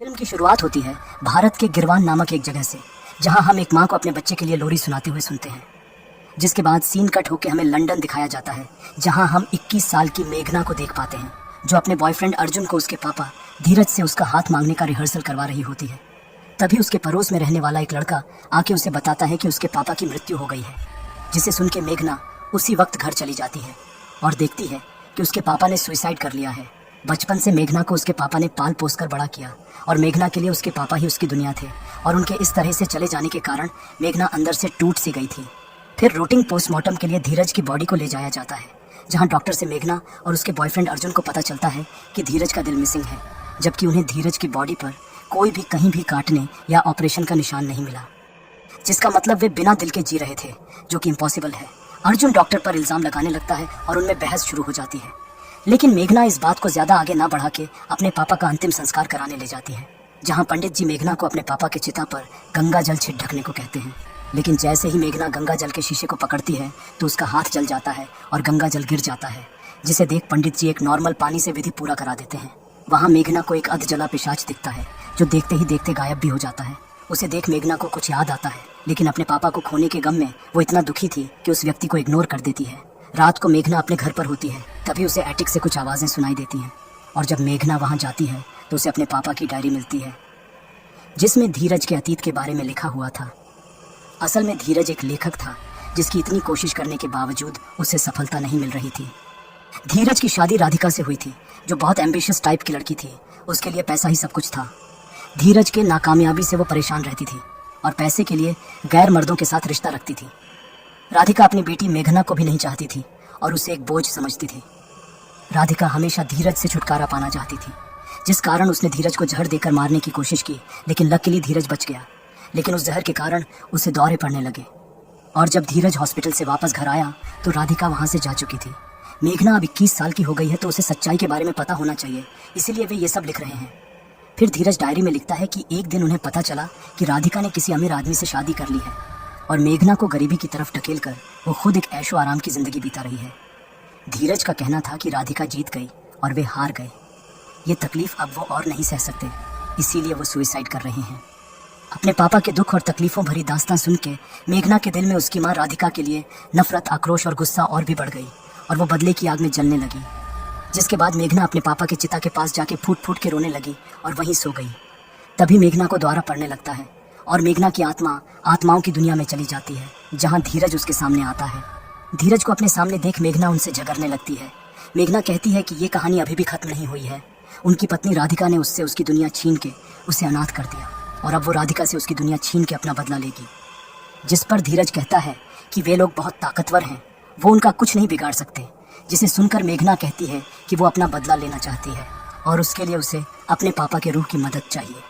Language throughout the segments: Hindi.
फिल्म की शुरुआत होती है भारत के गिरवान नामक एक जगह से, जहां हम एक माँ को अपने बच्चे के लिए लोरी सुनाते हुए सुनते हैं। जिसके बाद सीन कट होकर हमें लंदन दिखाया जाता है, जहां हम 21 साल की मेघना को देख पाते हैं, जो अपने बॉयफ्रेंड अर्जुन को उसके पापा धीरज से उसका हाथ मांगने का रिहर्सल करवा रही होती है। तभी उसके पड़ोस में रहने वाला एक लड़का आके उसे बताता है कि उसके पापा की मृत्यु हो गई है, जिसे सुन के मेघना उसी वक्त घर चली जाती है और देखती है कि उसके पापा ने सुसाइड कर लिया है। बचपन से मेघना को उसके पापा ने पाल पोस कर बड़ा किया और मेघना के लिए उसके पापा ही उसकी दुनिया थे, और उनके इस तरह से चले जाने के कारण मेघना अंदर से टूट सी गई थी। फिर रूटीन पोस्टमार्टम के लिए धीरज की बॉडी को ले जाया जाता है, जहां डॉक्टर से मेघना और उसके बॉयफ्रेंड अर्जुन को पता चलता है कि धीरज का दिल मिसिंग है, जबकि उन्हें धीरज की बॉडी पर कोई भी कहीं भी काटने या ऑपरेशन का निशान नहीं मिला, जिसका मतलब वे बिना दिल के जी रहे थे, जो कि इम्पॉसिबल है। अर्जुन डॉक्टर पर इल्जाम लगाने लगता है और उनमें बहस शुरू हो जाती है, लेकिन मेघना इस बात को ज्यादा आगे ना बढ़ा के अपने पापा का अंतिम संस्कार कराने ले जाती है, जहां पंडित जी मेघना को अपने पापा के चिता पर गंगा जल छिट ढकने को कहते हैं। लेकिन जैसे ही मेघना गंगा जल के शीशे को पकड़ती है तो उसका हाथ जल जाता है और गंगा जल गिर जाता है, जिसे देख पंडित जी एक नॉर्मल पानी से विधि पूरा करा देते हैं। वहाँ मेघना को एक अधजला पिशाच दिखता है, जो देखते ही देखते गायब भी हो जाता है। उसे देख मेघना को कुछ याद आता है, लेकिन अपने पापा को खोने के गम में वो इतना दुखी थी कि उस व्यक्ति को इग्नोर कर देती है। रात को मेघना अपने घर पर होती है, तभी उसे एटिक से कुछ आवाज़ें सुनाई देती हैं, और जब मेघना वहाँ जाती है तो उसे अपने पापा की डायरी मिलती है, जिसमें धीरज के अतीत के बारे में लिखा हुआ था। असल में धीरज एक लेखक था, जिसकी इतनी कोशिश करने के बावजूद उसे सफलता नहीं मिल रही थी। धीरज की शादी राधिका से हुई थी, जो बहुत एम्बिशियस टाइप की लड़की थी। उसके लिए पैसा ही सब कुछ था। धीरज के नाकामयाबी से वो परेशान रहती थी और पैसे के लिए गैर मर्दों के साथ रिश्ता रखती थी। राधिका अपनी बेटी मेघना को भी नहीं चाहती थी और उसे एक बोझ समझती थी। राधिका हमेशा धीरज से छुटकारा पाना चाहती थी, जिस कारण उसने धीरज को जहर देकर मारने की कोशिश की, लेकिन लकीली धीरज बच गया। लेकिन उस जहर के कारण उसे दौरे पड़ने लगे, और जब धीरज हॉस्पिटल से वापस घर आया तो राधिका वहाँ से जा चुकी थी। मेघना अब 21 साल की हो गई है, तो उसे सच्चाई के बारे में पता होना चाहिए, इसीलिए वे ये सब लिख रहे हैं। फिर धीरज डायरी में लिखता है कि एक दिन उन्हें पता चला कि राधिका ने किसी अमीर आदमी से शादी कर ली है, और मेघना को गरीबी की तरफ ढकेल कर वो खुद एक ऐशो आराम की जिंदगी बीता रही है। धीरज का कहना था कि राधिका जीत गई और वे हार गए। ये तकलीफ अब वो और नहीं सह सकते, इसीलिए वो सुसाइड कर रहे हैं। अपने पापा के दुख और तकलीफों भरी दास्तां सुन के मेघना के दिल में उसकी माँ राधिका के लिए नफरत, आक्रोश और गुस्सा और भी बढ़ गई, और वो बदले की आग में जलने लगी। जिसके बाद मेघना अपने पापा के चिता के पास जाके फूट फूट के रोने लगी और वहीं सो गई। तभी मेघना को द्वारा पड़ने लगता है और मेघना की आत्मा आत्माओं की दुनिया में चली जाती है, जहां धीरज उसके सामने आता है। धीरज को अपने सामने देख मेघना उनसे झगड़ने लगती है। मेघना कहती है कि ये कहानी अभी भी खत्म नहीं हुई है। उनकी पत्नी राधिका ने उससे उसकी दुनिया छीन के उसे अनाथ कर दिया, और अब वो राधिका से उसकी दुनिया छीन के अपना बदला लेगी। जिस पर धीरज कहता है कि वे लोग बहुत ताकतवर हैं, वो उनका कुछ नहीं बिगाड़ सकते। जिसे सुनकर मेघना कहती है कि वो अपना बदला लेना चाहती है और उसके लिए उसे अपने पापा के रूह की मदद चाहिए।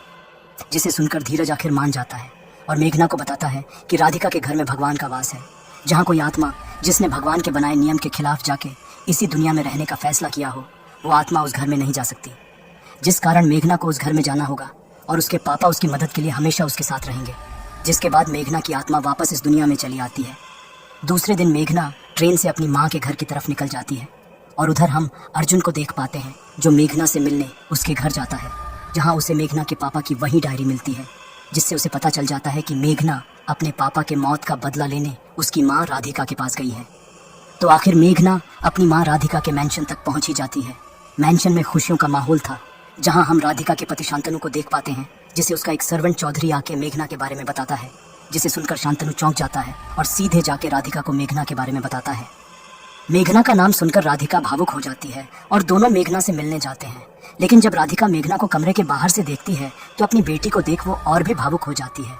जिसे सुनकर धीरज आखिर मान जाता है और मेघना को बताता है कि राधिका के घर में भगवान का वास है, जहाँ कोई आत्मा जिसने भगवान के बनाए नियम के खिलाफ जाके इसी दुनिया में रहने का फैसला किया हो, वो आत्मा उस घर में नहीं जा सकती। जिस कारण मेघना को उस घर में जाना होगा और उसके पापा उसकी मदद के लिए हमेशा उसके साथ रहेंगे। जिसके बाद मेघना की आत्मा वापस इस दुनिया में चली आती है। दूसरे दिन मेघना ट्रेन से अपनी माँ के घर की तरफ निकल जाती है, और उधर हम अर्जुन को देख पाते हैं, जो मेघना से मिलने उसके घर जाता है, जहाँ उसे मेघना के पापा की वही डायरी मिलती है, जिससे उसे पता चल जाता है कि मेघना अपने पापा के मौत का बदला लेने उसकी माँ राधिका के पास गई है। तो आखिर मेघना अपनी माँ राधिका के मैंशन तक पहुँच ही जाती है। मैंशन में खुशियों का माहौल था, जहाँ हम राधिका के पति शांतनु को देख पाते हैं, जिसे उसका एक सर्वेंट चौधरी आके मेघना के बारे में बताता है। जिसे सुनकर शांतनु चौंक जाता है और सीधे जाके राधिका को मेघना के बारे में बताता है। मेघना का नाम सुनकर राधिका भावुक हो जाती है और दोनों मेघना से मिलने जाते हैं। लेकिन जब राधिका मेघना को कमरे के बाहर से देखती है तो अपनी बेटी को देख वो और भी भावुक हो जाती है।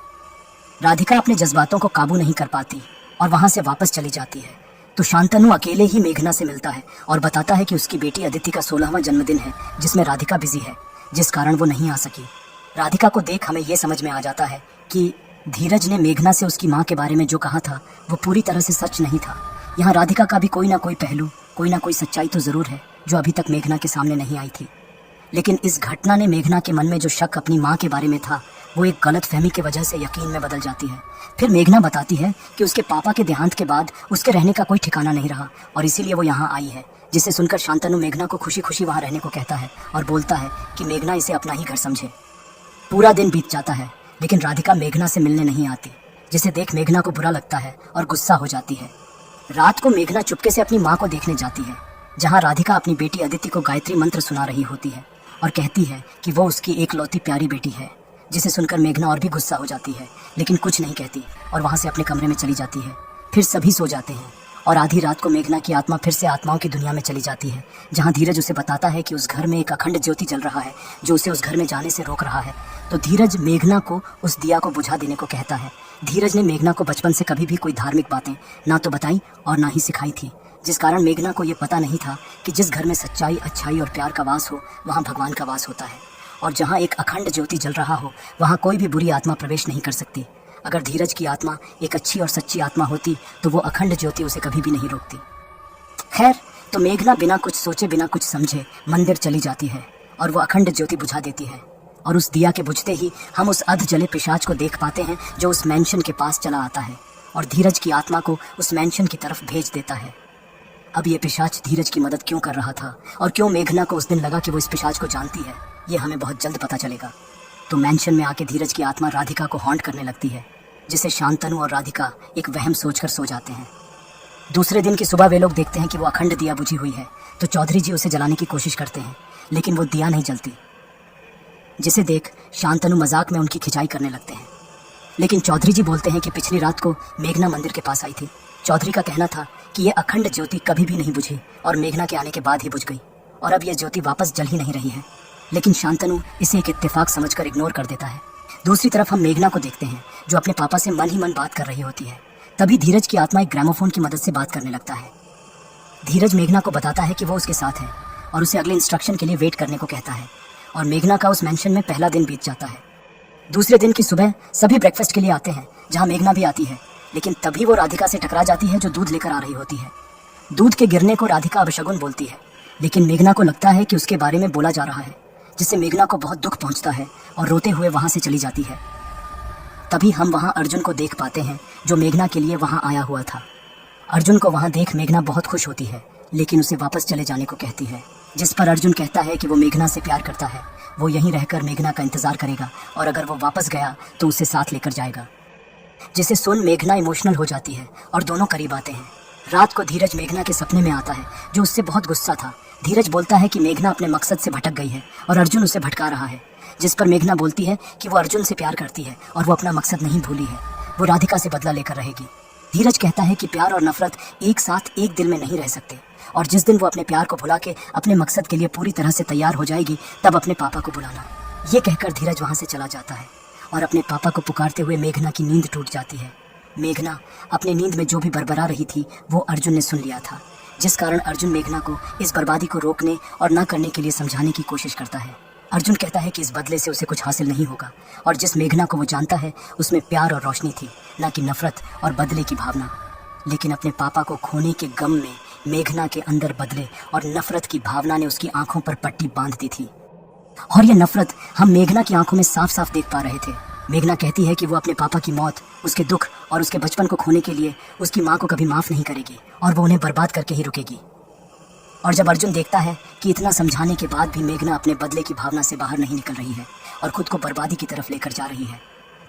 राधिका अपने जज्बातों को काबू नहीं कर पाती और वहां से वापस चली जाती है। तो शांतनु अकेले ही मेघना से मिलता है और बताता है कि उसकी बेटी अदिति का 16वां जन्मदिन है, जिसमें राधिका बिजी है, जिस कारण वो नहीं आ सकी। राधिका को देख हमें ये समझ में आ जाता है कि धीरज ने मेघना से उसकी माँ के बारे में जो कहा था वो पूरी तरह से सच नहीं था। यहाँ राधिका का भी कोई ना कोई पहलू, कोई ना कोई सच्चाई तो जरूर है, जो अभी तक मेघना के सामने नहीं आई थी। लेकिन इस घटना ने मेघना के मन में जो शक अपनी माँ के बारे में था, वो एक गलत फहमी की वजह से यकीन में बदल जाती है। फिर मेघना बताती है कि उसके पापा के देहांत के बाद उसके रहने का कोई ठिकाना नहीं रहा और इसीलिए वो यहाँ आई है, जिसे सुनकर शांतनु मेघना को खुशी खुशी वहाँ रहने को कहता है और बोलता है कि मेघना इसे अपना ही घर समझे। पूरा दिन बीत जाता है लेकिन राधिका मेघना से मिलने नहीं आती, जिसे देख मेघना को बुरा लगता है और गुस्सा हो जाती है। रात को मेघना चुपके से अपनी माँ को देखने जाती है, जहाँ राधिका अपनी बेटी अदिति को गायत्री मंत्र सुना रही होती है और कहती है कि वो उसकी एकलौती प्यारी बेटी है, जिसे सुनकर मेघना और भी गुस्सा हो जाती है लेकिन कुछ नहीं कहती और वहाँ से अपने कमरे में चली जाती है। फिर सभी सो जाते हैं और आधी रात को मेघना की आत्मा फिर से आत्माओं की दुनिया में चली जाती है, जहाँ धीरज उसे बताता है कि उस घर में एक अखंड ज्योति जल रहा है जो उसे उस घर में जाने से रोक रहा है। तो धीरज मेघना को उस दिया को बुझा देने को कहता है। धीरज ने मेघना को बचपन से कभी भी कोई धार्मिक बातें ना तो बताई और ना ही सिखाई थी, जिस कारण मेघना को ये पता नहीं था कि जिस घर में सच्चाई, अच्छाई और प्यार का वास हो वहाँ भगवान का वास होता है, और जहाँ एक अखंड ज्योति जल रहा हो वहाँ कोई भी बुरी आत्मा प्रवेश नहीं कर सकती। अगर धीरज की आत्मा एक अच्छी और सच्ची आत्मा होती तो वो अखंड ज्योति उसे कभी भी नहीं रोकती। खैर, तो मेघना बिना कुछ सोचे बिना कुछ समझे मंदिर चली जाती है और वो अखंड ज्योति बुझा देती है, और उस दिया के बुझते ही हम उस अध जले पिशाच को देख पाते हैं जो उस मैंशन के पास चला आता है और धीरज की आत्मा को उस मैंशन की तरफ भेज देता है। अब ये पिशाच धीरज की मदद क्यों कर रहा था और क्यों मेघना को उस दिन लगा कि वो इस पिशाच को जानती है, ये हमें बहुत जल्द पता चलेगा। तो मैंशन में आके धीरज की आत्मा राधिका को हॉन्ट करने लगती है, जिसे शांतनु और राधिका एक वहम सोचकर सो जाते हैं। दूसरे दिन की सुबह वे लोग देखते हैं कि वो अखंड दिया बुझी हुई है, तो चौधरी जी उसे जलाने की कोशिश करते हैं लेकिन वो दिया नहीं जलती, जिसे देख शांतनु मजाक में उनकी खिंचाई करने लगते हैं। लेकिन चौधरी जी बोलते हैं कि पिछली रात को मेघना मंदिर के पास आई थी। चौधरी का कहना था कि ये अखंड ज्योति कभी भी नहीं बुझी और मेघना के आने के बाद ही बुझ गई, और अब यह ज्योति वापस जल ही नहीं रही है। लेकिन शांतनु इसे एक इत्तेफाक समझकर इग्नोर कर देता है। दूसरी तरफ हम मेघना को देखते हैं जो अपने पापा से मन ही मन बात कर रही होती है। तभी धीरज की आत्मा एक ग्रामोफोन की मदद से बात करने लगता है। धीरज मेघना को बताता है कि वो उसके साथ है और उसे अगले इंस्ट्रक्शन के लिए वेट करने को कहता है, और मेघना का उस मेंशन में पहला दिन बीत जाता है। दूसरे दिन की सुबह सभी ब्रेकफास्ट के लिए आते हैं, जहाँ मेघना भी आती है, लेकिन तभी वो राधिका से टकरा जाती है जो दूध लेकर आ रही होती है। दूध के गिरने को राधिका अपशगुन बोलती है, लेकिन मेघना को लगता है कि उसके बारे में बोला जा रहा है, जिससे मेघना को बहुत दुख पहुंचता है और रोते हुए वहां से चली जाती है। तभी हम वहां अर्जुन को देख पाते हैं जो मेघना के लिए वहां आया हुआ था। अर्जुन को वहां देख मेघना बहुत खुश होती है लेकिन उसे वापस चले जाने को कहती है, जिस पर अर्जुन कहता है कि वो मेघना से प्यार करता है, वो यहीं रहकर मेघना का इंतजार करेगा और अगर वो वापस गया तो उसे साथ लेकर जाएगा। जिसे सुन मेघना इमोशनल हो जाती है और दोनों करीब आते हैं। रात को धीरज मेघना के सपने में आता है जो उससे बहुत गुस्सा था। धीरज बोलता है कि मेघना अपने मकसद से भटक गई है और अर्जुन उसे भटका रहा है, जिस पर मेघना बोलती है कि वो अर्जुन से प्यार करती है और वो अपना मकसद नहीं भूली है, वो राधिका से बदला लेकर रहेगी। धीरज कहता है कि प्यार और नफरत एक साथ एक दिल में नहीं रह सकते, और जिस दिन वो अपने प्यार को भुला के अपने मकसद के लिए पूरी तरह से तैयार हो जाएगी तब अपने पापा को बुलाना। ये कहकर धीरज वहाँ से चला जाता है और अपने पापा को पुकारते हुए मेघना की नींद टूट जाती है। मेघना अपनी नींद में जो भी बरबरा रही थी वो अर्जुन ने सुन लिया था, जिस कारण अर्जुन मेघना को इस बर्बादी को रोकने और न करने के लिए समझाने की कोशिश करता है। अर्जुन कहता है कि इस बदले से उसे कुछ हासिल नहीं होगा, और जिस मेघना को वो जानता है उसमें प्यार और रोशनी थी, न कि नफरत और बदले की भावना। लेकिन अपने पापा को खोने के गम में मेघना के अंदर बदले और नफरत की भावना ने उसकी आंखों पर पट्टी बांध दी थी, और यह नफरत हम मेघना की आंखों में साफ साफ देख पा रहे थे। मेघना कहती है कि वो अपने पापा की मौत, उसके दुख और उसके बचपन को खोने के लिए उसकी माँ को कभी माफ़ नहीं करेगी और वो उन्हें बर्बाद करके ही रुकेगी। और जब अर्जुन देखता है कि इतना समझाने के बाद भी मेघना अपने बदले की भावना से बाहर नहीं निकल रही है और खुद को बर्बादी की तरफ लेकर जा रही है,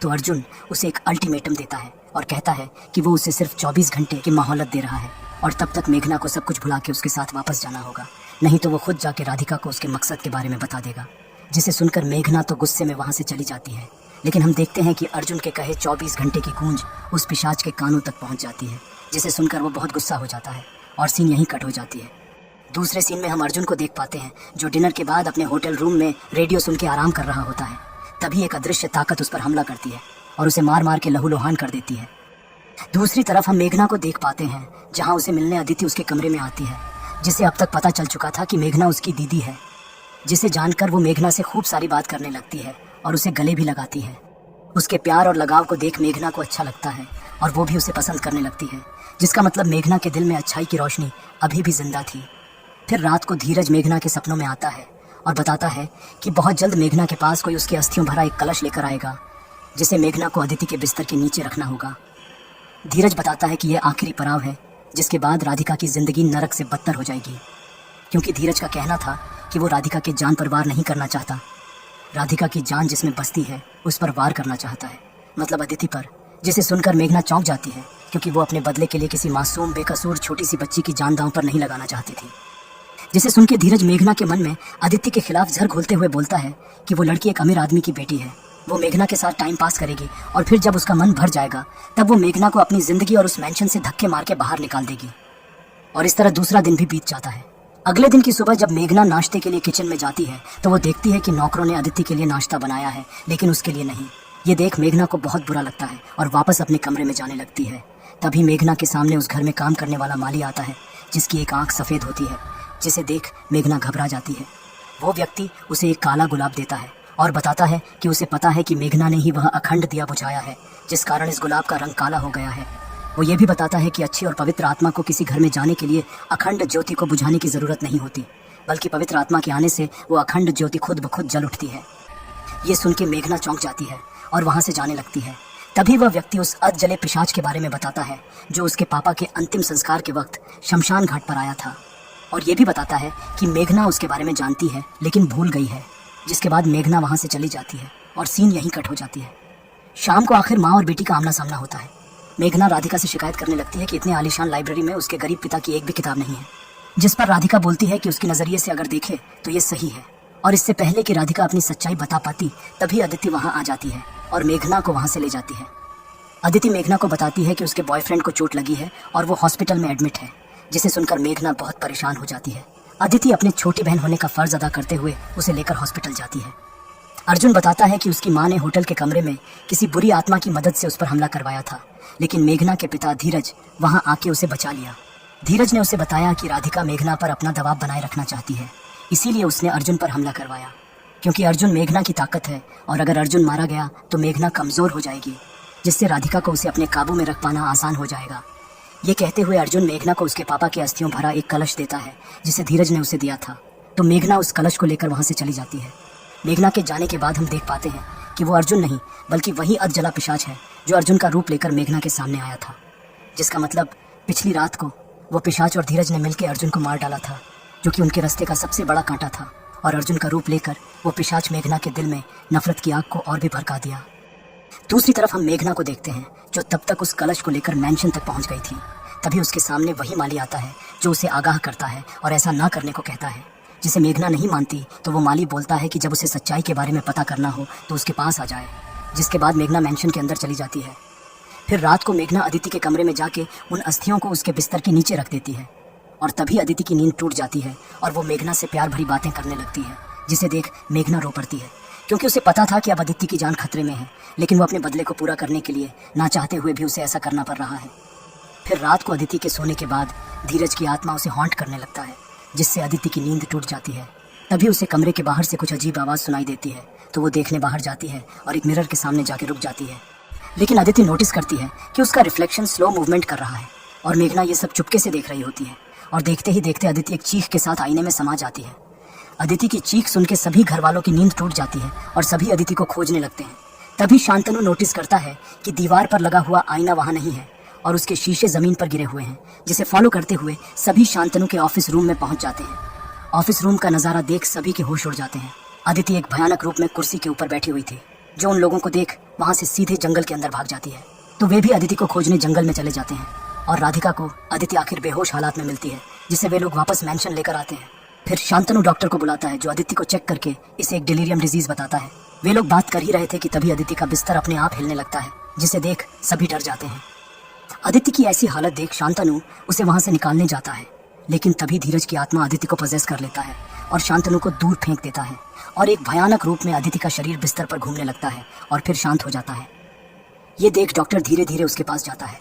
तो अर्जुन उसे एक अल्टीमेटम देता है और कहता है कि वो उसे सिर्फ 24 घंटे की मोहलत दे रहा है, और तब तक मेघना को सब कुछ भुला के उसके साथ वापस जाना होगा, नहीं तो वो खुद जाके राधिका को उसके मकसद के बारे में बता देगा। जिसे सुनकर मेघना तो गुस्से में वहाँ से चली जाती है, लेकिन हम देखते हैं कि अर्जुन के कहे 24 घंटे की गूंज उस पिशाच के कानों तक पहुँच जाती है, जिसे सुनकर वो बहुत गुस्सा हो जाता है और सीन यहीं कट हो जाती है। दूसरे सीन में हम अर्जुन को देख पाते हैं जो डिनर के बाद अपने होटल रूम में रेडियो सुन के आराम कर रहा होता है। तभी एक अदृश्य ताकत उस पर हमला करती है और उसे मार मार के लहूलुहान कर देती है। दूसरी तरफ हम मेघना को देख पाते हैं जहां उसे मिलने अदिति उसके कमरे में आती है, जिसे अब तक पता चल चुका था कि मेघना उसकी दीदी है, जिसे जानकर वो मेघना से खूब सारी बात करने लगती है और उसे गले भी लगाती है। उसके प्यार और लगाव को देख मेघना को अच्छा लगता है और वो भी उसे पसंद करने लगती है, जिसका मतलब मेघना के दिल में अच्छाई की रोशनी अभी भी जिंदा थी। फिर रात को धीरज मेघना के सपनों में आता है और बताता है कि बहुत जल्द मेघना के पास कोई उसकी अस्थियों भरा एक कलश लेकर आएगा, जिसे मेघना को अदिति के बिस्तर के नीचे रखना होगा। धीरज बताता है कि यह आखिरी पड़ाव है, जिसके बाद राधिका की जिंदगी नरक से बदतर हो जाएगी, क्योंकि धीरज का कहना था कि वो राधिका के जान पर वार नहीं करना चाहता। राधिका की जान जिसमें बसती है उस पर वार करना चाहता है, मतलब अदिति पर, जिसे सुनकर मेघना चौंक जाती है क्योंकि वो अपने बदले के लिए किसी मासूम बेकसूर छोटी सी बच्ची की जान दांव पर नहीं लगाना चाहती थी। जिसे सुन के धीरज मेघना के मन में अदिति के खिलाफ जहर घोलते हुए बोलता है कि वो लड़की एक अमीर आदमी की बेटी है, वो मेघना के साथ टाइम पास करेगी और फिर जब उसका मन भर जाएगा तब वो मेघना को अपनी जिंदगी और उस मैंशन से धक्के मार के बाहर निकाल देगी। और इस तरह दूसरा दिन भी बीत जाता है। अगले दिन की सुबह जब मेघना नाश्ते के लिए किचन में जाती है तो वो देखती है कि नौकरों ने अदिति के लिए नाश्ता बनाया है लेकिन उसके लिए नहीं। ये देख मेघना को बहुत बुरा लगता है और वापस अपने कमरे में जाने लगती है। तभी मेघना के सामने उस घर में काम करने वाला माली आता है जिसकी एक आंख सफ़ेद होती है, जिसे देख मेघना घबरा जाती है। वो व्यक्ति उसे एक काला गुलाब देता है और बताता है कि उसे पता है कि मेघना ने ही वह अखंड दिया बुझाया है जिस कारण इस गुलाब का रंग काला हो गया है। वो ये भी बताता है कि अच्छी और पवित्र आत्मा को किसी घर में जाने के लिए अखंड ज्योति को बुझाने की ज़रूरत नहीं होती, बल्कि पवित्र आत्मा के आने से वो अखंड ज्योति खुद ब खुद जल उठती है। ये सुन के मेघना चौंक जाती है और वहाँ से जाने लगती है। तभी वह व्यक्ति उस अधजले पिशाच के बारे में बताता है जो उसके पापा के अंतिम संस्कार के वक्त शमशान घाट पर आया था, और ये भी बताता है कि मेघना उसके बारे में जानती है लेकिन भूल गई है। जिसके बाद मेघना वहाँ से चली जाती है और सीन यहीं कट हो जाती है। शाम को आखिर माँ और बेटी का आमना सामना होता है। मेघना राधिका से शिकायत करने लगती है कि इतने आलीशान लाइब्रेरी में उसके गरीब पिता की एक भी किताब नहीं है, जिस पर राधिका बोलती है कि उसके नज़रिए से अगर देखे तो ये सही है। और इससे पहले कि राधिका अपनी सच्चाई बता पाती तभी अदिति वहाँ आ जाती है और मेघना को वहाँ से ले जाती है। अदिति मेघना को बताती है कि उसके बॉयफ्रेंड को चोट लगी है और वो हॉस्पिटल में एडमिट है, जिसे सुनकर मेघना बहुत परेशान हो जाती है। अदिति अपनी छोटी बहन होने का फर्ज अदा करते हुए उसे लेकर हॉस्पिटल जाती है। अर्जुन बताता है कि उसकी माँ ने होटल के कमरे में किसी बुरी आत्मा की मदद से उस पर हमला करवाया था, लेकिन मेघना के पिता धीरज वहां आके उसे बचा लिया। धीरज ने उसे बताया कि राधिका मेघना पर अपना दबाव बनाए रखना चाहती है, इसीलिए उसने अर्जुन पर हमला करवाया। क्योंकि अर्जुन मेघना की ताकत है और अगर अर्जुन मारा गया तो मेघना कमज़ोर हो जाएगी, जिससे राधिका को उसे अपने काबू में रख पाना आसान हो जाएगा। ये कहते हुए अर्जुन मेघना को उसके पापा के अस्थियों भरा एक कलश देता है जिसे धीरज ने उसे दिया था। तो मेघना उस कलश को लेकर वहाँ से चली जाती है। मेघना के जाने के बाद हम देख पाते हैं कि वो अर्जुन नहीं बल्कि वही अधजला पिशाच है जो अर्जुन का रूप लेकर मेघना के सामने आया था, जिसका मतलब पिछली रात को वो पिशाच और धीरज ने मिलकर अर्जुन को मार डाला था, जो कि उनके रास्ते का सबसे बड़ा कांटा था। और अर्जुन का रूप लेकर वो पिशाच मेघना के दिल में नफरत की आग को और भी भड़का दिया। दूसरी तरफ हम मेघना को देखते हैं जो तब तक उस कलश को लेकर मैंशन तक पहुंच गई थी। तभी उसके सामने वही माली आता है जो उसे आगाह करता है और ऐसा ना करने को कहता है, जिसे मेघना नहीं मानती। तो वो माली बोलता है कि जब उसे सच्चाई के बारे में पता करना हो तो उसके पास आ जाए, जिसके बाद मेघना मैंशन के अंदर चली जाती है। फिर रात को मेघना अदिति के कमरे में जाके उन अस्थियों को उसके बिस्तर के नीचे रख देती है और तभी अदिति की नींद टूट जाती है और वो मेघना से प्यार भरी बातें करने लगती है, जिसे देख मेघना रो पड़ती है क्योंकि उसे पता था कि अब अदिति की जान खतरे में है, लेकिन वो अपने बदले को पूरा करने के लिए ना चाहते हुए भी उसे ऐसा करना पड़ रहा है। फिर रात को अदिति के सोने के बाद धीरज की आत्मा उसे हॉन्ट करने लगता है, जिससे अदिति की नींद टूट जाती है। तभी उसे कमरे के बाहर से कुछ अजीब आवाज़ सुनाई देती है, तो वो देखने बाहर जाती है और एक मिरर के सामने जाके रुक जाती है। लेकिन अदिति नोटिस करती है कि उसका रिफ्लेक्शन स्लो मूवमेंट कर रहा है और मेघना ये सब चुपके से देख रही होती है। और देखते ही देखते अदिति एक चीख के साथ आईने में समा जाती है। अदिति की चीख सुन के सभी घर वालों की नींद टूट जाती है और सभी अदिति को खोजने लगते हैं। तभी शांतनु नोटिस करता है कि दीवार पर लगा हुआ आईना वहाँ नहीं है और उसके शीशे जमीन पर गिरे हुए हैं, जिसे फॉलो करते हुए सभी शांतनु के ऑफिस रूम में पहुंच जाते हैं। ऑफिस रूम का नज़ारा देख सभी के होश उड़ जाते हैं। अदिति एक भयानक रूप में कुर्सी के ऊपर बैठी हुई थी, जो उन लोगों को देख वहाँ से सीधे जंगल के अंदर भाग जाती है। तो वे भी अदिति को खोजने जंगल में चले जाते हैं और राधिका को अदिति आखिर बेहोश हालात में मिलती है, जिसे वे लोग वापस मैंशन लेकर आते हैं। फिर शांतनु डॉक्टर को बुलाता है जो अदिति को चेक करके इसे एक डिलीरियम डिजीज बताता है। वे लोग बात कर ही रहे थे कि तभी अदिति का बिस्तर अपने आप हिलने लगता है, जिसे देख सभी डर जाते हैं। अदिति की ऐसी हालत देख शांतनु उसे वहां से निकालने जाता है, लेकिन तभी धीरज की आत्मा अदिति को पजेस कर लेता है और शांतनु को दूर फेंक देता है और एक भयानक रूप में अदिति का शरीर बिस्तर पर घूमने लगता है और फिर शांत हो जाता है। ये देख डॉक्टर धीरे धीरे उसके पास जाता है,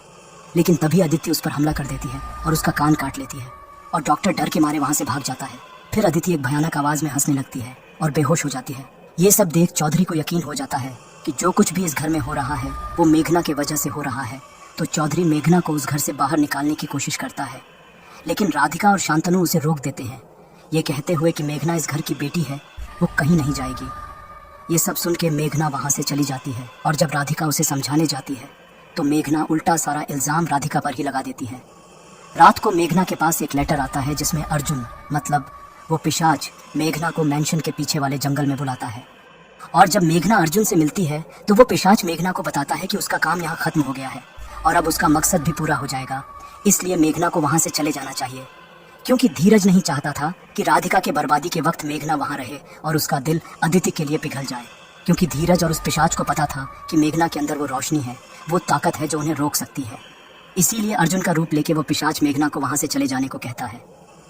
लेकिन तभी अदिति उस पर हमला कर देती है और उसका कान काट लेती है और डॉक्टर डर के मारे वहां से भाग जाता है। फिर अदिति एक भयानक आवाज में हंसने लगती है और बेहोश हो जाती है। ये सब देख चौधरी को यकीन हो जाता है कि जो कुछ भी इस घर में हो रहा है वो मेघना की वजह से हो रहा है। तो चौधरी मेघना को उस घर से बाहर निकालने की कोशिश करता है, लेकिन राधिका और शांतनु उसे रोक देते हैं, ये कहते हुए कि मेघना इस घर की बेटी है, वो कहीं नहीं जाएगी। ये सब सुन के मेघना वहाँ से चली जाती है और जब राधिका उसे समझाने जाती है तो मेघना उल्टा सारा इल्ज़ाम राधिका पर ही लगा देती है। रात को मेघना के पास एक लेटर आता है जिसमें अर्जुन मतलब वो पिशाच मेघना को मैंशन के पीछे वाले जंगल में बुलाता है और जब मेघना अर्जुन से मिलती है तो वो पिशाच मेघना को बताता है कि उसका काम यहाँ खत्म हो गया है और अब उसका मकसद भी पूरा हो जाएगा, इसलिए मेघना को वहां से चले जाना चाहिए। क्योंकि धीरज नहीं चाहता था कि राधिका के बर्बादी के वक्त मेघना वहां रहे और उसका दिल अदिति के लिए पिघल जाए। क्योंकि धीरज और उस पिशाच को पता था कि मेघना के अंदर वो रोशनी है, वो ताकत है जो उन्हें रोक सकती है। इसीलिए अर्जुन का रूप लेके वो पिशाच मेघना को वहां से चले जाने को कहता है।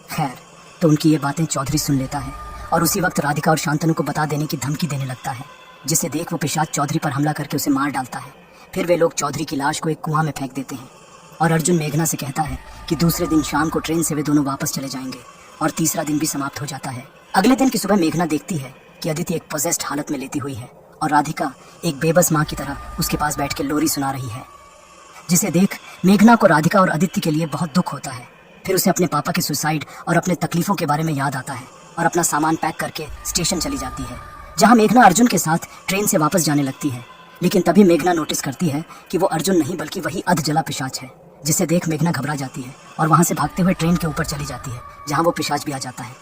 खैर, तो उनकी ये बातें चौधरी सुन लेता है और उसी वक्त राधिका और शांतनु को बता देने की धमकी देने लगता है, जिसे देख वो पिशाच चौधरी पर हमला करके उसे मार डालता है। फिर वे लोग चौधरी की लाश को एक कुआं में फेंक देते हैं और अर्जुन मेघना से कहता है कि दूसरे दिन शाम को ट्रेन से वे दोनों वापस चले जाएंगे और तीसरा दिन भी समाप्त हो जाता है। अगले दिन की सुबह मेघना देखती है कि अदिति एक पोजेस्ड हालत में लेटी हुई है और राधिका एक बेबस माँ की तरह उसके पास बैठ के लोरी सुना रही है, जिसे देख मेघना को राधिका और अदिति के लिए बहुत दुख होता है। फिर उसे अपने पापा के सुसाइड और अपने तकलीफों के बारे में याद आता है और अपना सामान पैक करके स्टेशन चली जाती है, जहाँ मेघना अर्जुन के साथ ट्रेन से वापस जाने लगती है। लेकिन तभी मेघना नोटिस करती है कि वो अर्जुन नहीं बल्कि वही अध जला पिशाच है, जिसे देख मेघना घबरा जाती है और वहां से भागते हुए ट्रेन के ऊपर चली जाती है, जहां वो पिशाच भी आ जाता है।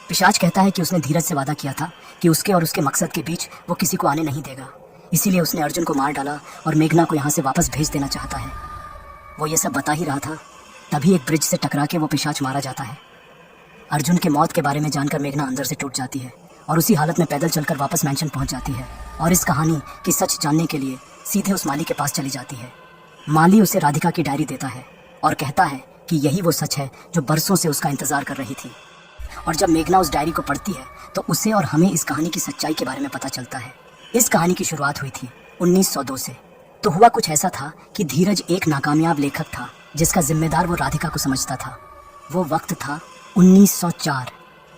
पिशाच कहता है कि उसने धीरज से वादा किया था कि उसके और उसके मकसद के बीच वो किसी को आने नहीं देगा, इसीलिए उसने अर्जुन को मार डाला और मेघना को यहाँ से वापस भेज देना चाहता है। वो ये सब बता ही रहा था, तभी एक ब्रिज से टकरा के वो पिशाच मारा जाता है। अर्जुन के मौत के बारे में जानकर मेघना अंदर से टूट जाती है और उसी हालत में पैदल चलकर वापस मैंशन पहुंच जाती है और इस कहानी की सच जानने के लिए सीधे उस माली के पास चली जाती है। माली उसे राधिका की डायरी देता है और कहता है कि यही वो सच है जो बरसों से उसका इंतजार कर रही थी। और जब मेघना उस डायरी को पढ़ती है तो उसे और हमें इस कहानी की सच्चाई के बारे में पता चलता है। इस कहानी की शुरुआत हुई थी 1902 से। तो हुआ कुछ ऐसा था कि धीरज एक नाकामयाब लेखक था जिसका जिम्मेदार वो राधिका को समझता था। वो वक्त था 1904,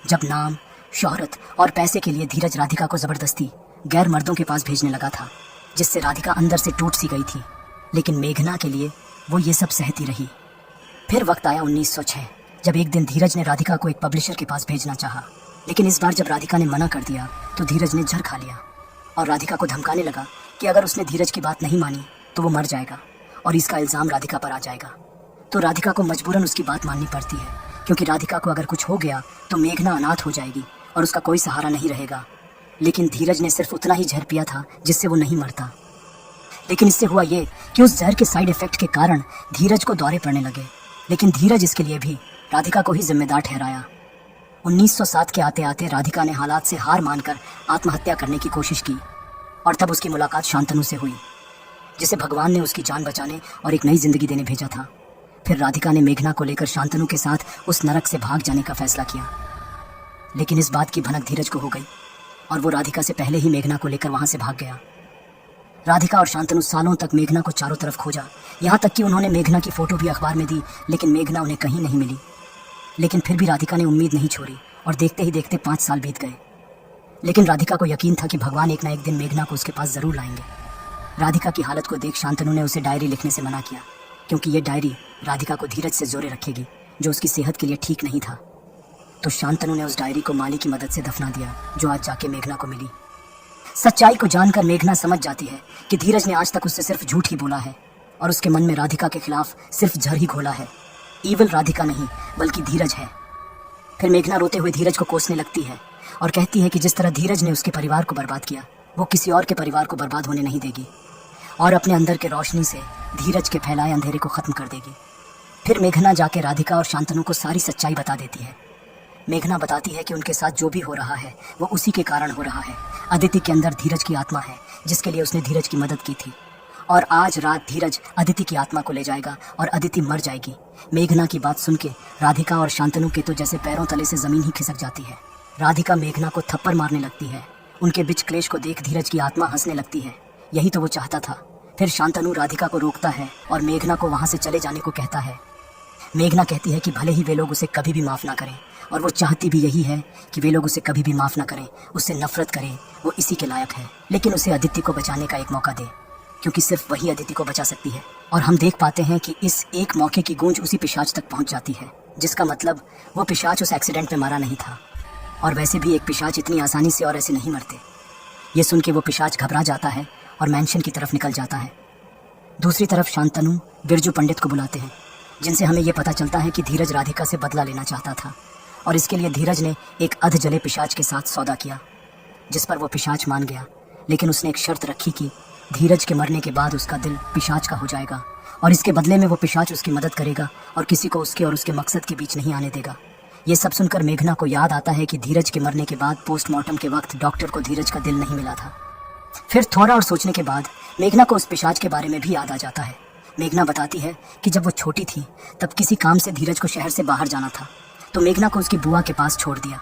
जब नाम, शोहरत और पैसे के लिए धीरज राधिका को जबरदस्ती गैर मर्दों के पास भेजने लगा था, जिससे राधिका अंदर से टूट सी गई थी। लेकिन मेघना के लिए वो ये सब सहती रही। फिर वक्त आया 1906, जब एक दिन धीरज ने राधिका को एक पब्लिशर के पास भेजना चाहा। लेकिन इस बार जब राधिका ने मना कर दिया तो धीरज ने झर खा लिया और राधिका को धमकाने लगा कि अगर उसने धीरज की बात नहीं मानी तो वो मर जाएगा और इसका इल्ज़ाम राधिका पर आ जाएगा। तो राधिका को मजबूरन उसकी बात माननी पड़ती है, क्योंकि राधिका को अगर कुछ हो गया तो मेघना अनाथ हो जाएगी और उसका कोई सहारा नहीं रहेगा। लेकिन धीरज ने सिर्फ उतना ही जहर पिया था जिससे वो नहीं मरता। लेकिन इससे हुआ ये कि उस जहर के साइड इफेक्ट के कारण धीरज को दौरे पड़ने लगे। लेकिन धीरज इसके लिए भी राधिका को ही जिम्मेदार ठहराया। 1907 के आते आते राधिका ने हालात से हार मानकर आत्महत्या करने की कोशिश की और तब उसकी मुलाकात शांतनु से हुई, जिसे भगवान ने उसकी जान बचाने और एक नई जिंदगी देने भेजा था। फिर राधिका ने मेघना को लेकर शांतनु के साथ उस नरक से भाग जाने का फैसला किया। लेकिन इस बात की भनक धीरज को हो गई और वो राधिका से पहले ही मेघना को लेकर वहां से भाग गया। राधिका और शांतनु सालों तक मेघना को चारों तरफ खोजा, यहाँ तक कि उन्होंने मेघना की फोटो भी अखबार में दी, लेकिन मेघना उन्हें कहीं नहीं मिली। लेकिन फिर भी राधिका ने उम्मीद नहीं छोड़ी और देखते ही देखते 5 साल बीत गए। लेकिन राधिका को यकीन था कि भगवान एक ना एक दिन मेघना को उसके पास जरूर लाएंगे। राधिका की हालत को देख शांतनु ने उसे डायरी लिखने से मना किया, क्योंकि ये डायरी राधिका को धीरज से जोड़े रखेगी, जो उसकी सेहत के लिए ठीक नहीं था। तो शांतनु ने उस डायरी को माली की मदद से दफना दिया, जो आज जाके मेघना को मिली। सच्चाई को जानकर मेघना समझ जाती है कि धीरज ने आज तक उससे सिर्फ झूठ ही बोला है और उसके मन में राधिका के खिलाफ सिर्फ जहर ही घोला है। ईवल राधिका नहीं बल्कि धीरज है। फिर मेघना रोते हुए धीरज को कोसने लगती है और कहती है कि जिस तरह धीरज ने उसके परिवार को बर्बाद किया, वो किसी और के परिवार को बर्बाद होने नहीं देगी और अपने अंदर के रोशनी से धीरज के फैलाए अंधेरे को खत्म कर देगी। फिर मेघना जाके राधिका और शांतनु को सारी सच्चाई बता देती है। मेघना बताती है कि उनके साथ जो भी हो रहा है वो उसी के कारण हो रहा है। अदिति के अंदर धीरज की आत्मा है, जिसके लिए उसने धीरज की मदद की थी, और आज रात धीरज अदिति की आत्मा को ले जाएगा और अदिति मर जाएगी। मेघना की बात सुन के राधिका और शांतनु के तो जैसे पैरों तले से जमीन ही खिसक जाती है। राधिका मेघना को थप्पड़ मारने लगती है। उनके बीच क्लेश को देख धीरज की आत्मा हंसने लगती है। यही तो वो चाहता था। फिर शांतनु राधिका को रोकता है और मेघना को वहां से चले जाने को कहता है। मेघना कहती है कि भले ही वे लोग उसे कभी भी माफ ना करें, और वो चाहती भी यही है कि वे लोग उसे कभी भी माफ ना करें, उससे नफरत करें, वो इसी के लायक है। लेकिन उसे अदिति को बचाने का एक मौका दे, क्योंकि सिर्फ वही अदिति को बचा सकती है। और हम देख पाते हैं कि इस एक मौके की गूंज उसी पिशाच तक पहुंच जाती है, जिसका मतलब वो पिशाच उस एक्सीडेंट में मारा नहीं था। और वैसे भी एक पिशाच इतनी आसानी से और ऐसे नहीं मरते। ये सुन के वो पिशाच घबरा जाता है और मैंशन की तरफ निकल जाता है। दूसरी तरफ शांतनु बिरजू पंडित को बुलाते हैं, जिनसे हमें ये पता चलता है कि धीरज राधिका से बदला लेना चाहता था और इसके लिए धीरज ने एक अध जले पिशाच के साथ सौदा किया, जिस पर वो पिशाच मान गया। लेकिन उसने एक शर्त रखी कि धीरज के मरने के बाद उसका दिल पिशाच का हो जाएगा और इसके बदले में वो पिशाच उसकी मदद करेगा और किसी को उसके और उसके मकसद के बीच नहीं आने देगा। ये सब सुनकर मेघना को याद आता है कि धीरज के मरने के बाद पोस्टमार्टम के वक्त डॉक्टर को धीरज का दिल नहीं मिला था। फिर थोड़ा और सोचने के बाद मेघना को उस पिशाच के बारे में भी याद आ जाता है। मेघना बताती है कि जब वो छोटी थी तब किसी काम से धीरज को शहर से बाहर जाना था, तो मेघना को उसकी बुआ के पास छोड़ दिया,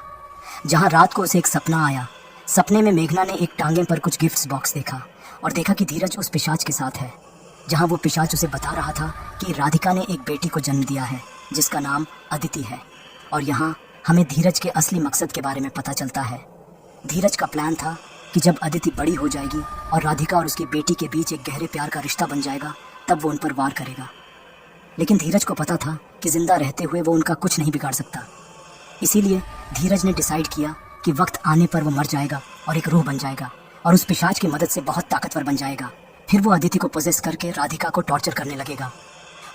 जहाँ रात को उसे एक सपना आया। सपने में मेघना ने एक टांगे पर कुछ गिफ्ट्स बॉक्स देखा और देखा कि धीरज उस पिशाच के साथ है, जहाँ वो पिशाच उसे बता रहा था कि राधिका ने एक बेटी को जन्म दिया है जिसका नाम अदिति है। और यहाँ हमें धीरज के असली मकसद के बारे में पता चलता है। धीरज का प्लान था कि जब अदिति बड़ी हो जाएगी और राधिका और उसकी बेटी के बीच एक गहरे प्यार का रिश्ता बन जाएगा तब वो उन पर वार करेगा। लेकिन धीरज को पता था कि जिंदा रहते हुए वो उनका कुछ नहीं बिगाड़ सकता। इसीलिए धीरज ने डिसाइड किया कि वक्त आने पर वो मर जाएगा और एक रूह बन जाएगा और उस पिशाच की मदद से बहुत ताकतवर बन जाएगा। फिर वो अदिति को पोजेस करके राधिका को टॉर्चर करने लगेगा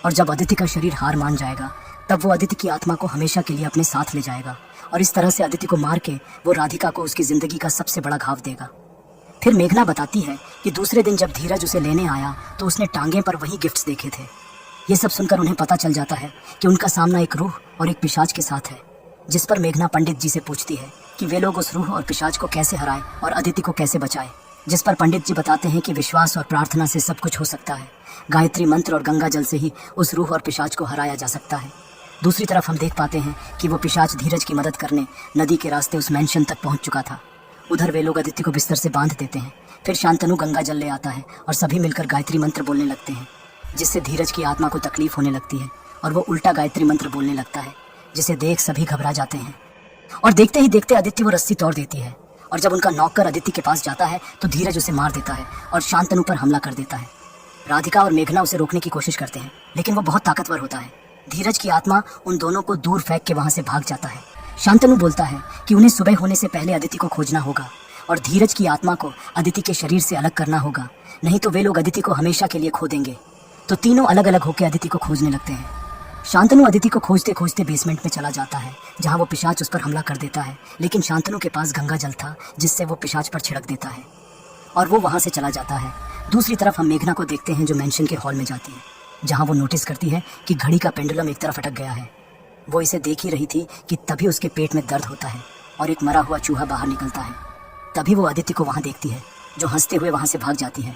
और जब अदिति का शरीर हार मान जाएगा तब वो अदिति की आत्मा को हमेशा के लिए अपने साथ ले जाएगा और इस तरह से अदिति को मार के वो राधिका को उसकी जिंदगी का सबसे बड़ा घाव देगा। फिर मेघना बताती है कि दूसरे दिन जब धीरज उसे लेने आया तो उसने टांगे पर वही गिफ्ट्स देखे थे। ये सब सुनकर उन्हें पता चल जाता है कि उनका सामना एक रूह और एक पिशाच के साथ है, जिस पर मेघना पंडित जी से पूछती है कि वे लोग उस रूह और पिशाच को कैसे हराए और अदिति को कैसे बचाए। जिस पर पंडित जी बताते हैं कि विश्वास और प्रार्थना से सब कुछ हो सकता है। गायत्री मंत्र और गंगा जल से ही उस रूह और पिशाच को हराया जा सकता है। दूसरी तरफ हम देख पाते हैं कि वो पिशाच धीरज की मदद करने नदी के रास्ते उस मैंशन तक पहुंच चुका था। उधर वे लोग अदिति को बिस्तर से बांध देते हैं। फिर शांतनु गंगा जल ले आता है और सभी मिलकर गायत्री मंत्र बोलने लगते हैं, जिससे धीरज की आत्मा को तकलीफ होने लगती है और वो उल्टा गायत्री मंत्र बोलने लगता है, जिसे देख सभी घबरा जाते हैं। और देखते ही देखते अदिति वो रस्सी तोड़ देती है और जब उनका नौकर अदिति के पास जाता है तो धीरज उसे मार देता है और शांतनु पर हमला कर देता है। राधिका और मेघना उसे रोकने की कोशिश करते हैं, लेकिन वो बहुत ताकतवर होता है। धीरज की आत्मा उन दोनों को दूर फेंक के वहां से भाग जाता है। शांतनु बोलता है कि उन्हें सुबह होने से पहले अदिति को खोजना होगा और धीरज की आत्मा को अदिति के शरीर से अलग करना होगा, नहीं तो वे लोग अदिति को हमेशा के लिए खो देंगे। तो तीनों अलग अलग होकर अदिति को खोजने लगते हैं। शांतनु अदिति को खोजते खोजते बेसमेंट में चला जाता है, जहां वो पिशाच उस पर हमला कर देता है, लेकिन शांतनु के पास गंगा जल था जिससे वो पिशाच पर छिड़क देता है और वो वहां से चला जाता है। दूसरी तरफ हम मेघना को देखते हैं जो मेंशन के हॉल में जाती है, जहां वो नोटिस करती है कि घड़ी का पेंडुलम एक तरफ अटक गया है। वो इसे देख ही रही थी कि तभी उसके पेट में दर्द होता है और एक मरा हुआ चूहा बाहर निकलता है। तभी वो अदिति को वहां देखती है जो हंसते हुए वहां से भाग जाती है,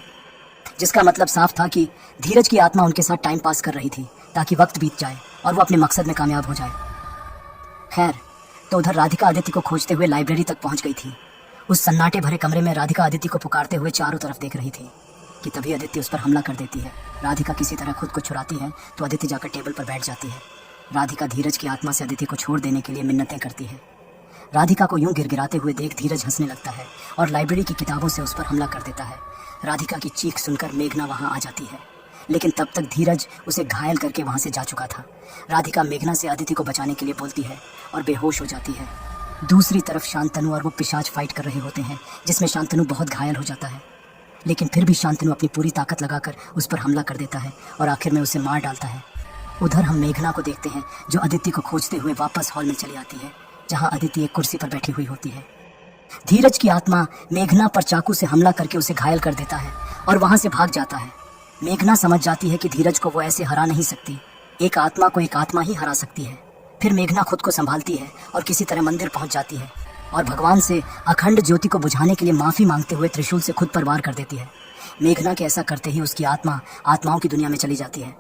जिसका मतलब साफ था कि धीरज की आत्मा उनके साथ टाइम पास कर रही थी ताकि वक्त बीत जाए और वो अपने मकसद में कामयाब हो जाए। खैर, तो उधर राधिका अदिति को खोजते हुए लाइब्रेरी तक पहुंच गई थी। उस सन्नाटे भरे कमरे में राधिका अदिति को पुकारते हुए चारों तरफ देख रही थी कि तभी अदिति उस पर हमला कर देती है। राधिका किसी तरह खुद को छुड़ाती है तो अदिति जाकर टेबल पर बैठ जाती है। राधिका धीरज की आत्मा से अदिति को छोड़ देने के लिए मिन्नतें करती है। राधिका को यूं गिड़गिड़ाते हुए देख धीरज हंसने लगता है और लाइब्रेरी की किताबों से उस पर हमला कर देता है। राधिका की चीख सुनकर मेघना वहां आ जाती है, लेकिन तब तक धीरज उसे घायल करके वहां से जा चुका था। राधिका मेघना से अदिति को बचाने के लिए बोलती है और बेहोश हो जाती है। दूसरी तरफ शांतनु और वो पिशाच फाइट कर रहे होते हैं, जिसमें शांतनु बहुत घायल हो जाता है, लेकिन फिर भी शांतनु अपनी पूरी ताकत लगाकर उस पर हमला कर देता है और आखिर में उसे मार डालता है। उधर हम मेघना को देखते हैं जो अदिति को खोजते हुए वापस हॉल में चली आती है, जहां अदिति एक कुर्सी पर बैठी हुई होती है। धीरज की आत्मा मेघना पर चाकू से हमला करके उसे घायल कर देता है और वहां से भाग जाता है। मेघना समझ जाती है कि धीरज को वो ऐसे हरा नहीं सकती, एक आत्मा को एक आत्मा ही हरा सकती है। फिर मेघना खुद को संभालती है और किसी तरह मंदिर पहुंच जाती है और भगवान से अखंड ज्योति को बुझाने के लिए माफी मांगते हुए त्रिशूल से खुद पर वार कर देती है। मेघना के ऐसा करते ही उसकी आत्मा आत्माओं की दुनिया में चली जाती है।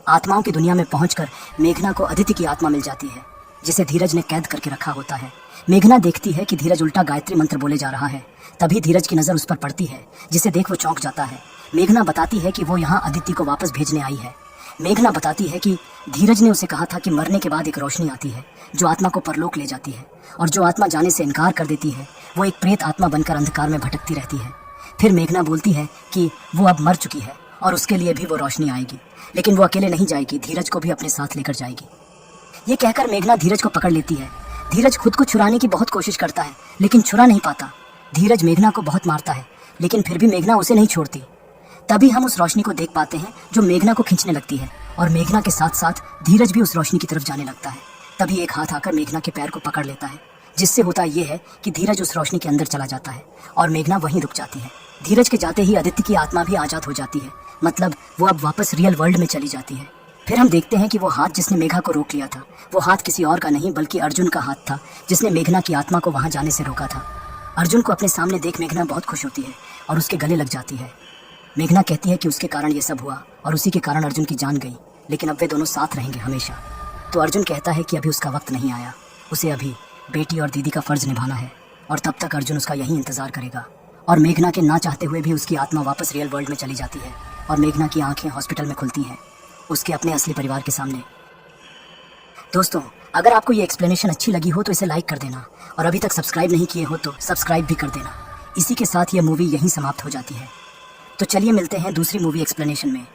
आत्माओं की दुनिया में पहुंचकर मेघना को अदिति की आत्मा मिल जाती है, जिसे धीरज ने कैद करके रखा होता है। मेघना देखती है कि धीरज उल्टा गायत्री मंत्र बोले जा रहा है। तभी धीरज की नजर उस पर पड़ती है, जिसे देख वो चौंक जाता है। मेघना बताती है कि वो यहाँ अदिति को वापस भेजने आई है। मेघना बताती है कि धीरज ने उसे कहा था कि मरने के बाद एक रोशनी आती है जो आत्मा को परलोक ले जाती है, और जो आत्मा जाने से इनकार कर देती है वो एक प्रेत आत्मा बनकर अंधकार में भटकती रहती है। फिर मेघना बोलती है कि वो अब मर चुकी है और उसके लिए भी वो रोशनी आएगी, लेकिन वो अकेले नहीं जाएगी, धीरज को भी अपने साथ लेकर जाएगी। ये कहकर मेघना धीरज को पकड़ लेती है। धीरज खुद को छुड़ाने की बहुत कोशिश करता है, लेकिन छुड़ा नहीं पाता। धीरज मेघना को बहुत मारता है, लेकिन फिर भी मेघना उसे नहीं छोड़ती। तभी हम उस रोशनी को देख पाते हैं जो मेघना को खींचने लगती है, और मेघना के साथ साथ धीरज भी उस रोशनी की तरफ जाने लगता है। तभी एक हाथ आकर मेघना के पैर को पकड़ लेता है, जिससे होता ये है कि धीरज उस रोशनी के अंदर चला जाता है और मेघना वहीं रुक जाती है। धीरज के जाते ही आदित्य की आत्मा भी आजाद हो जाती है, मतलब वो अब वापस रियल वर्ल्ड में चली जाती है। फिर हम देखते हैं कि वो हाथ जिसने मेघा को रोक लिया था, वो हाथ किसी और का नहीं बल्कि अर्जुन का हाथ था, जिसने मेघना की आत्मा को वहां जाने से रोका था। अर्जुन को अपने सामने देख मेघना बहुत खुश होती है और उसके गले लग जाती है। मेघना कहती है कि उसके कारण ये सब हुआ और उसी के कारण अर्जुन की जान गई, लेकिन अब वे दोनों साथ रहेंगे हमेशा। तो अर्जुन कहता है कि अभी उसका वक्त नहीं आया, उसे अभी बेटी और दीदी का फर्ज निभाना है और तब तक अर्जुन उसका यही इंतजार करेगा। और मेघना के ना चाहते हुए भी उसकी आत्मा वापस रियल वर्ल्ड में चली जाती है और मेघना की आंखें हॉस्पिटल में खुलती हैं, उसके अपने असली परिवार के सामने। दोस्तों, अगर आपको ये एक्सप्लेनेशन अच्छी लगी हो तो इसे लाइक कर देना और अभी तक सब्सक्राइब नहीं किए हो तो सब्सक्राइब भी कर देना। इसी के साथ ये मूवी यहीं समाप्त हो जाती है। तो चलिए मिलते हैं दूसरी मूवी एक्सप्लेनेशन में।